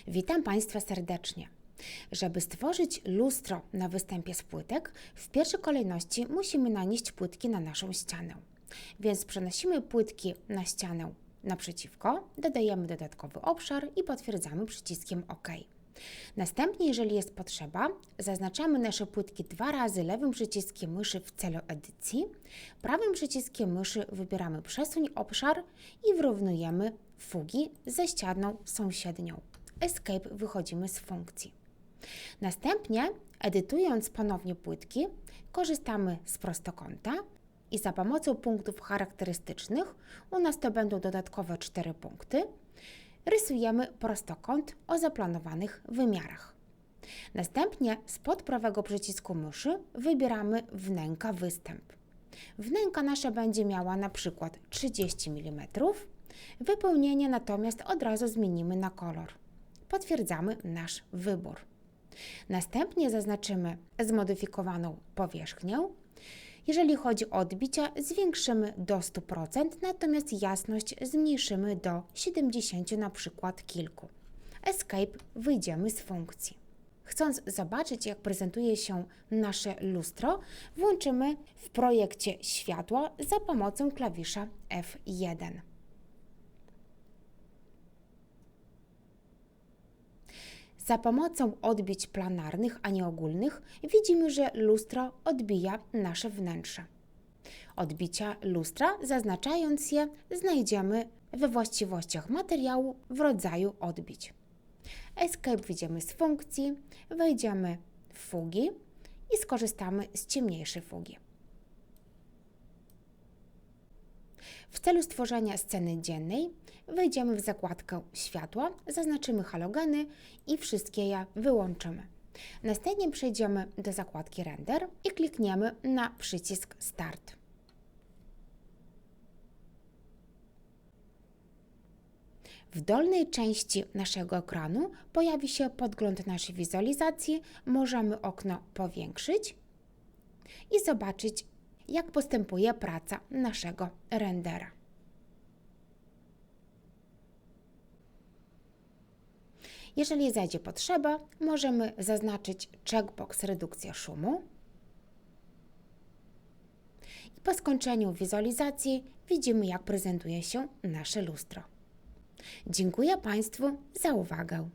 Witam Państwa serdecznie. Żeby stworzyć lustro na występie z płytek, w pierwszej kolejności musimy nanieść płytki na naszą ścianę. Więc przenosimy płytki na ścianę naprzeciwko, dodajemy dodatkowy obszar i potwierdzamy przyciskiem OK. Następnie, jeżeli jest potrzeba, zaznaczamy nasze płytki 2 razy lewym przyciskiem myszy w celu edycji, prawym przyciskiem myszy wybieramy przesuń obszar i wyrównujemy fugi ze ścianą sąsiednią. Escape wychodzimy z funkcji. Następnie, edytując ponownie płytki, korzystamy z prostokąta i za pomocą punktów charakterystycznych, u nas to będą dodatkowe 4 punkty, rysujemy prostokąt o zaplanowanych wymiarach. Następnie spod prawego przycisku myszy wybieramy wnęka występ. Wnęka nasza będzie miała na przykład 30 mm, wypełnienie natomiast od razu zmienimy na kolor. Potwierdzamy nasz wybór. Następnie zaznaczymy zmodyfikowaną powierzchnię. Jeżeli chodzi o odbicia, zwiększymy do 100%, natomiast jasność zmniejszymy do 70 na przykład kilku. Escape wyjdziemy z funkcji. Chcąc zobaczyć, jak prezentuje się nasze lustro, włączymy w projekcie światła za pomocą klawisza F1. Za pomocą odbić planarnych, a nie ogólnych, widzimy, że lustro odbija nasze wnętrze. Odbicia lustra, zaznaczając je, znajdziemy we właściwościach materiału w rodzaju odbić. Escape wyjdziemy z funkcji, wejdziemy w fugi i skorzystamy z ciemniejszej fugi. W celu stworzenia sceny dziennej wejdziemy w zakładkę światła, zaznaczymy halogeny i wszystkie je wyłączymy. Następnie przejdziemy do zakładki Render i klikniemy na przycisk Start. W dolnej części naszego ekranu pojawi się podgląd naszej wizualizacji. Możemy okno powiększyć i zobaczyć, jak postępuje praca naszego rendera. Jeżeli zajdzie potrzeba, możemy zaznaczyć checkbox redukcja szumu. I po skończeniu wizualizacji widzimy, jak prezentuje się nasze lustro. Dziękuję Państwu za uwagę.